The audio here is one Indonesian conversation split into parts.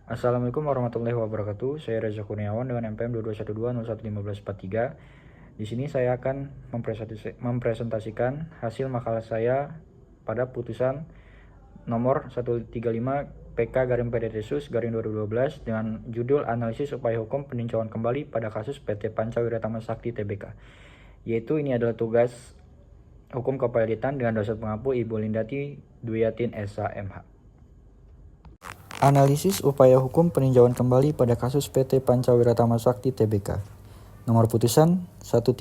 Assalamualaikum warahmatullahi wabarakatuh. Saya Reza Kurniawan dengan NPM 2212011543. Di sini saya akan mempresentasikan hasil makalah saya pada putusan nomor 135 PK-PDTSUS-2012 dengan judul Analisis Upaya Hukum Peninjauan Kembali pada kasus PT Pancawiratama Sakti Tbk. Yaitu ini adalah tugas hukum kepahilitan dengan dosen pengampu Ibu Lindati Duyatin SH MH. Analisis upaya hukum peninjauan kembali pada kasus PT Pancawiratama Sakti Tbk. Nomor putusan 135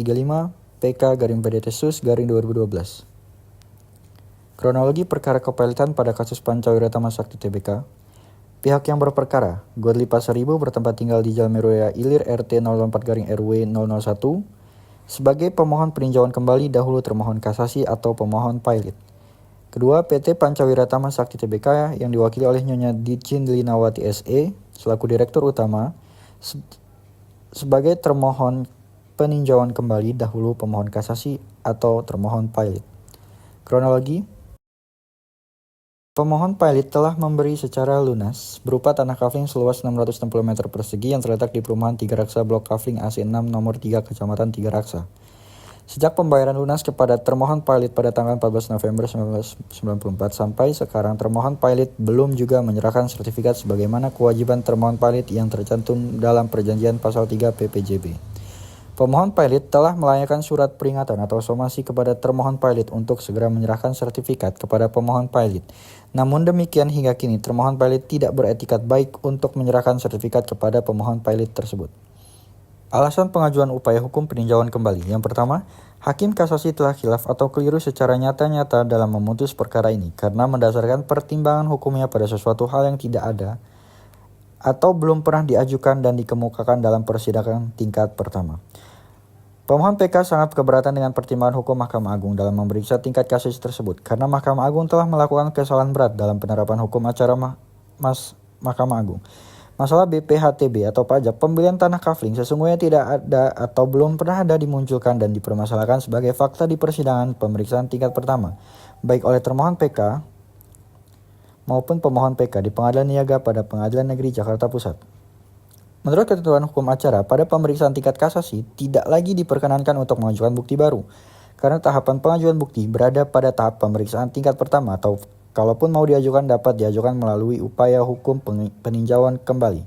PK-PDTSUS-2012. Kronologi perkara kepahilitan pada kasus Pancawiratama Sakti Tbk. Pihak yang berperkara, Godli Pasaribu bertempat tinggal di Jalan Meruya Ilir RT 04-RW 001 sebagai pemohon peninjauan kembali dahulu termohon kasasi atau pemohon pilot. Kedua, PT Pancawiratama Sakti Tbk yang diwakili oleh Nyonya Ditjen Linawati SE selaku Direktur Utama sebagai termohon peninjauan kembali dahulu pemohon kasasi atau termohon pilot. Kronologi: pemohon pilot telah memberi secara lunas berupa tanah kafling seluas 660 meter persegi yang terletak di perumahan Tiga Raksa Blok Kafling AC6 nomor 3 Kecamatan Tiga Raksa. Sejak pembayaran lunas kepada termohon pilot pada tanggal 14 November 1994 sampai sekarang termohon pilot belum juga menyerahkan sertifikat sebagaimana kewajiban termohon pilot yang tercantum dalam perjanjian pasal 3 PPJB. Pemohon pilot telah melayangkan surat peringatan atau somasi kepada termohon pilot untuk segera menyerahkan sertifikat kepada pemohon pilot. Namun demikian hingga kini termohon pilot tidak beretikat baik untuk menyerahkan sertifikat kepada pemohon pilot tersebut. Alasan pengajuan upaya hukum peninjauan kembali. Yang pertama, Hakim Kasasi telah khilaf atau keliru secara nyata-nyata dalam memutus perkara ini karena mendasarkan pertimbangan hukumnya pada sesuatu hal yang tidak ada atau belum pernah diajukan dan dikemukakan dalam persidangan tingkat pertama. Pemohon PK sangat keberatan dengan pertimbangan hukum Mahkamah Agung dalam memeriksa tingkat kasus tersebut karena Mahkamah Agung telah melakukan kesalahan berat dalam penerapan hukum acara Mahkamah Agung. Masalah BPHTB atau pajak pembelian tanah kafling sesungguhnya tidak ada atau belum pernah ada dimunculkan dan dipermasalahkan sebagai fakta di persidangan pemeriksaan tingkat pertama, baik oleh termohon PK maupun pemohon PK di Pengadilan Niaga pada Pengadilan Negeri Jakarta Pusat. Menurut ketentuan hukum acara, pada pemeriksaan tingkat kasasi tidak lagi diperkenankan untuk mengajukan bukti baru, karena tahapan pengajuan bukti berada pada tahap pemeriksaan tingkat pertama atau kalaupun mau diajukan dapat diajukan melalui upaya hukum peninjauan kembali.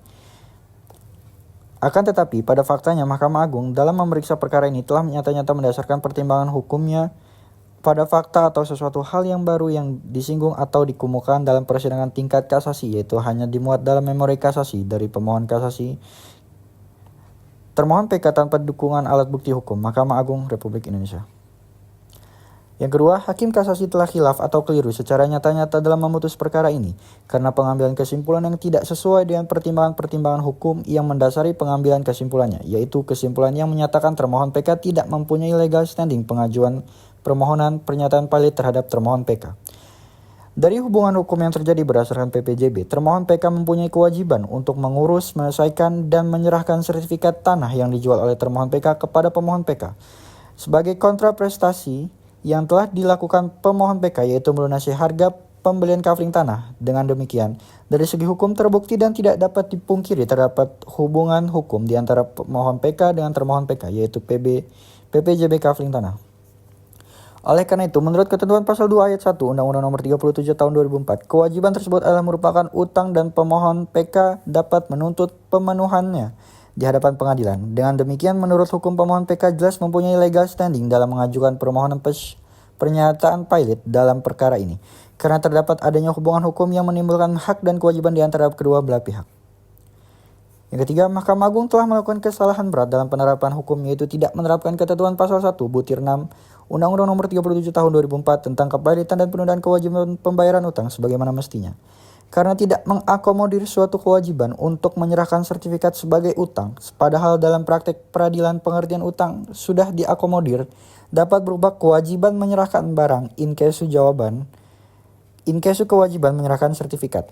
Akan tetapi pada faktanya Mahkamah Agung dalam memeriksa perkara ini telah nyata-nyata mendasarkan pertimbangan hukumnya pada fakta atau sesuatu hal yang baru yang disinggung atau dikemukakan dalam persidangan tingkat kasasi, yaitu hanya dimuat dalam memori kasasi dari pemohon kasasi termohon PK tanpa dukungan alat bukti hukum Mahkamah Agung Republik Indonesia. Yang kedua, Hakim Kasasi telah khilaf atau keliru secara nyata-nyata dalam memutus perkara ini karena pengambilan kesimpulan yang tidak sesuai dengan pertimbangan-pertimbangan hukum yang mendasari pengambilan kesimpulannya, yaitu kesimpulan yang menyatakan termohon PK tidak mempunyai legal standing pengajuan permohonan pernyataan pilot terhadap termohon PK. Dari hubungan hukum yang terjadi berdasarkan PPJB, termohon PK mempunyai kewajiban untuk mengurus, menyelesaikan, dan menyerahkan sertifikat tanah yang dijual oleh termohon PK kepada pemohon PK. Sebagai kontraprestasi yang telah dilakukan pemohon PK yaitu melunasi harga pembelian kafling tanah. Dengan demikian, dari segi hukum terbukti dan tidak dapat dipungkiri terdapat hubungan hukum di antara pemohon PK dengan termohon PK yaitu PPJB kafling tanah. Oleh karena itu, menurut ketentuan pasal 2 ayat 1 Undang-Undang Nomor 37 Tahun 2004, kewajiban tersebut adalah merupakan utang dan pemohon PK dapat menuntut pemenuhannya di hadapan pengadilan. Dengan demikian, menurut hukum pemohon PK jelas mempunyai legal standing dalam mengajukan permohonan pernyataan pilot dalam perkara ini, karena terdapat adanya hubungan hukum yang menimbulkan hak dan kewajiban di antara kedua belah pihak. Yang ketiga, Mahkamah Agung telah melakukan kesalahan berat dalam penerapan hukum, yaitu tidak menerapkan ketentuan pasal 1 butir 6 Undang-Undang Nomor 37 Tahun 2004 tentang kepahilitan dan penundaan kewajiban pembayaran utang sebagaimana mestinya. Karena tidak mengakomodir suatu kewajiban untuk menyerahkan sertifikat sebagai utang, padahal dalam praktek peradilan pengertian utang sudah diakomodir, dapat berubah kewajiban menyerahkan barang in casu kewajiban menyerahkan sertifikat.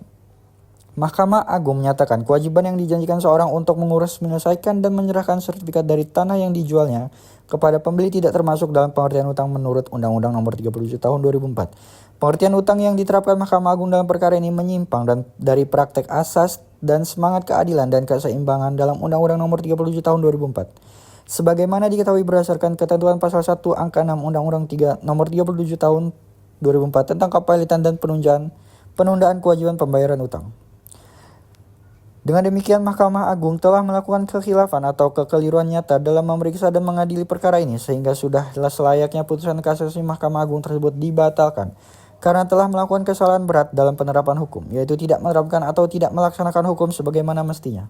Mahkamah Agung menyatakan kewajiban yang dijanjikan seorang untuk mengurus, menyelesaikan, dan menyerahkan sertifikat dari tanah yang dijualnya kepada pembeli tidak termasuk dalam pengertian utang menurut Undang-Undang Nomor 37 Tahun 2004. Pengertian utang yang diterapkan Mahkamah Agung dalam perkara ini menyimpang dari praktek asas dan semangat keadilan dan keseimbangan dalam Undang-Undang Nomor 37 Tahun 2004. Sebagaimana diketahui berdasarkan ketentuan pasal 1 angka 6 Undang-Undang Nomor 37 Tahun 2004 tentang kepahilitan dan penundaan kewajiban pembayaran utang. Dengan demikian, Mahkamah Agung telah melakukan kekhilafan atau kekeliruan nyata dalam memeriksa dan mengadili perkara ini, sehingga sudah selayaknya putusan kasasi Mahkamah Agung tersebut dibatalkan karena telah melakukan kesalahan berat dalam penerapan hukum, yaitu tidak menerapkan atau tidak melaksanakan hukum sebagaimana mestinya.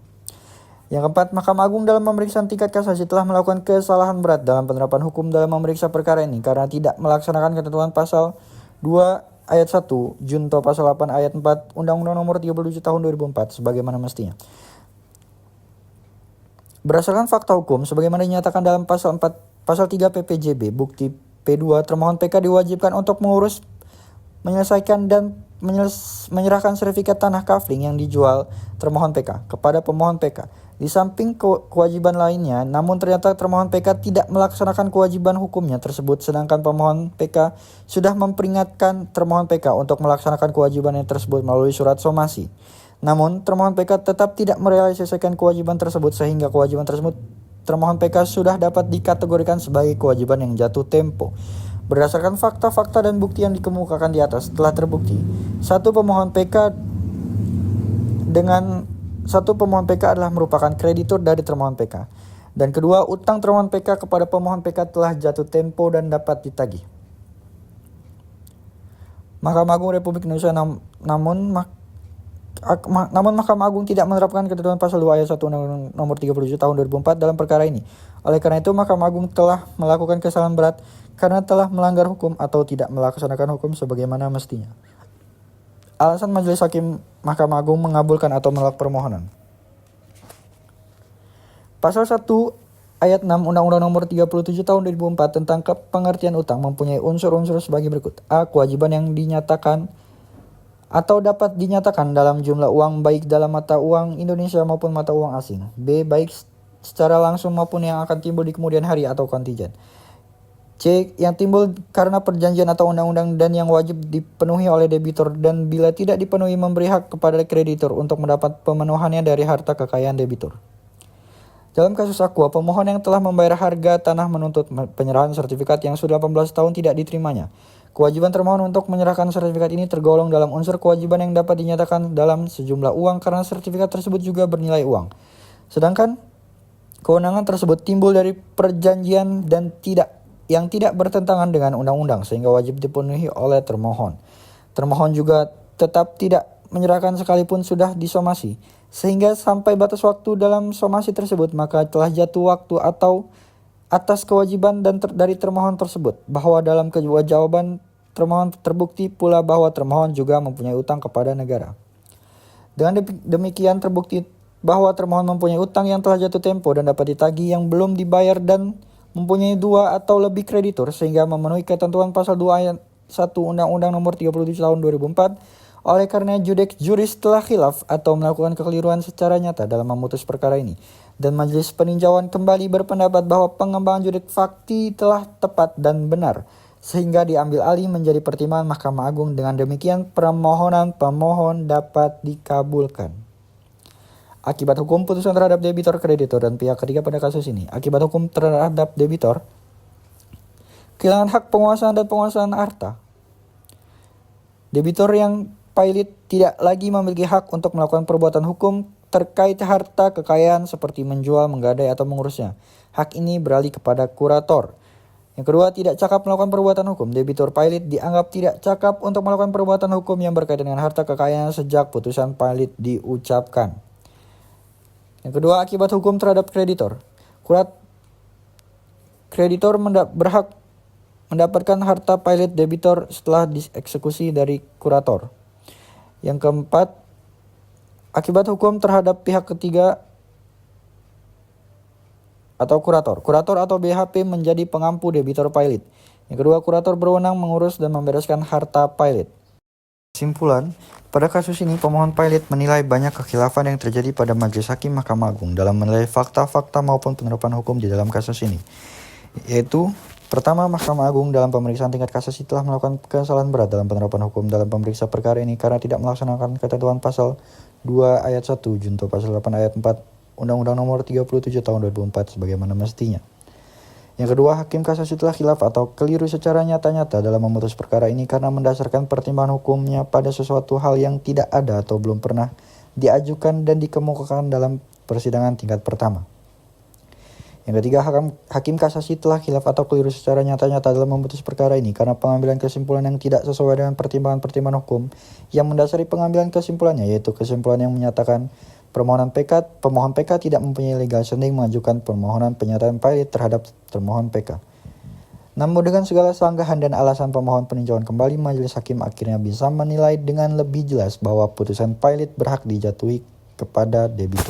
Yang keempat, Mahkamah Agung dalam pemeriksaan tingkat kasasi telah melakukan kesalahan berat dalam penerapan hukum dalam memeriksa perkara ini karena tidak melaksanakan ketentuan pasal 2 ayat 1 junto pasal 8 ayat 4 Undang-Undang Nomor 37 Tahun 2004 sebagaimana mestinya. Berdasarkan fakta hukum sebagaimana dinyatakan dalam pasal 3 PPJB, bukti P2 termohon PK diwajibkan untuk mengurus, menyelesaikan dan menyerahkan sertifikat tanah kafling yang dijual termohon PK kepada pemohon PK. Di samping kewajiban lainnya, namun ternyata termohon PK tidak melaksanakan kewajiban hukumnya tersebut, sedangkan pemohon PK sudah memperingatkan termohon PK untuk melaksanakan kewajibannya tersebut melalui surat somasi. Namun, termohon PK tetap tidak merealisasikan kewajiban tersebut sehingga kewajiban tersebut termohon PK sudah dapat dikategorikan sebagai kewajiban yang jatuh tempo. Berdasarkan fakta-fakta dan bukti yang dikemukakan di atas, telah terbukti satu pemohon PK adalah merupakan kreditur dari termohon PK. Dan kedua, utang termohon PK kepada pemohon PK telah jatuh tempo dan dapat ditagih. Mahkamah Agung Republik Indonesia namun Mahkamah Agung tidak menerapkan ketentuan pasal 2 ayat 1 Undang-Undang Nomor 37 Tahun 2004 dalam perkara ini. Oleh karena itu, Mahkamah Agung telah melakukan kesalahan berat karena telah melanggar hukum atau tidak melaksanakan hukum sebagaimana mestinya. Alasan Majelis Hakim Mahkamah Agung mengabulkan atau menolak permohonan. Pasal 1 ayat 6 Undang-Undang Nomor 37 Tahun 2004 tentang pengertian utang mempunyai unsur-unsur sebagai berikut. A. Kewajiban yang dinyatakan atau dapat dinyatakan dalam jumlah uang baik dalam mata uang Indonesia maupun mata uang asing. B. Baik secara langsung maupun yang akan timbul di kemudian hari atau kontingent. C. Yang timbul karena perjanjian atau undang-undang dan yang wajib dipenuhi oleh debitur dan bila tidak dipenuhi memberi hak kepada kreditur untuk mendapat pemenuhannya dari harta kekayaan debitur. Dalam kasus Aqua, pemohon yang telah membayar harga tanah menuntut penyerahan sertifikat yang sudah 18 tahun tidak diterimanya. Kewajiban termohon untuk menyerahkan sertifikat ini tergolong dalam unsur kewajiban yang dapat dinyatakan dalam sejumlah uang karena sertifikat tersebut juga bernilai uang. Sedangkan kewenangan tersebut timbul dari perjanjian dan yang tidak bertentangan dengan undang-undang sehingga wajib dipenuhi oleh termohon. Termohon juga tetap tidak menyerahkan sekalipun sudah disomasi, sehingga sampai batas waktu dalam somasi tersebut maka telah jatuh waktu atau atas kewajiban dari termohon tersebut, bahwa dalam jawaban termohon terbukti pula bahwa termohon juga mempunyai utang kepada negara. Dengan demikian terbukti bahwa termohon mempunyai utang yang telah jatuh tempo dan dapat ditagih yang belum dibayar dan mempunyai 2 atau lebih kreditur sehingga memenuhi ketentuan pasal 2 ayat 1 Undang-Undang Nomor 37 Tahun 2004. Oleh karena juris telah khilaf atau melakukan kekeliruan secara nyata dalam memutus perkara ini, dan majelis peninjauan kembali berpendapat bahwa pengembangan judik fakti telah tepat dan benar, sehingga diambil alih menjadi pertimbangan Mahkamah Agung. Dengan demikian permohonan pemohon dapat dikabulkan. Akibat hukum putusan terhadap debitor, kreditor, dan pihak ketiga pada kasus ini. Akibat hukum terhadap debitor, kehilangan hak penguasaan dan penguasaan harta. Debitor yang pailit tidak lagi memiliki hak untuk melakukan perbuatan hukum terkait harta kekayaan seperti menjual, menggadai, atau mengurusnya. Hak ini beralih kepada kurator. Yang kedua, tidak cakap melakukan perbuatan hukum. Debitor pailit dianggap tidak cakap untuk melakukan perbuatan hukum yang berkaitan dengan harta kekayaan sejak putusan pailit diucapkan. Yang kedua, akibat hukum terhadap kreditor. Kreditor berhak mendapatkan harta pailit debitor setelah dieksekusi dari kurator. Yang keempat, akibat hukum terhadap pihak ketiga atau kurator. Kurator atau BHP menjadi pengampu debitor pailit. Yang kedua, kurator berwenang mengurus dan membereskan harta pailit. Kesimpulan, Pada kasus ini, pemohon pilot menilai banyak kekhilafan yang terjadi pada Majelis Hakim Mahkamah Agung dalam menilai fakta-fakta maupun penerapan hukum di dalam kasus ini. Yaitu, pertama, Mahkamah Agung dalam pemeriksaan tingkat kasasi telah melakukan kesalahan berat dalam penerapan hukum dalam pemeriksa perkara ini karena tidak melaksanakan ketentuan pasal 2 ayat 1 junto pasal 8 ayat 4 Undang-Undang Nomor 37 Tahun 2004 sebagaimana mestinya. Yang kedua, hakim kasasi telah khilaf atau keliru secara nyata-nyata dalam memutus perkara ini karena mendasarkan pertimbangan hukumnya pada sesuatu hal yang tidak ada atau belum pernah diajukan dan dikemukakan dalam persidangan tingkat pertama. Yang ketiga, hakim kasasi telah khilaf atau keliru secara nyata-nyata dalam memutus perkara ini karena pengambilan kesimpulan yang tidak sesuai dengan pertimbangan-pertimbangan hukum yang mendasari pengambilan kesimpulannya, yaitu kesimpulan yang menyatakan pemohon PK tidak mempunyai legal standing mengajukan permohonan penyataan pilot terhadap termohon PK. Namun dengan segala sanggahan dan alasan pemohon peninjauan kembali, majelis hakim akhirnya bisa menilai dengan lebih jelas bahwa putusan pilot berhak dijatuhi kepada debitur.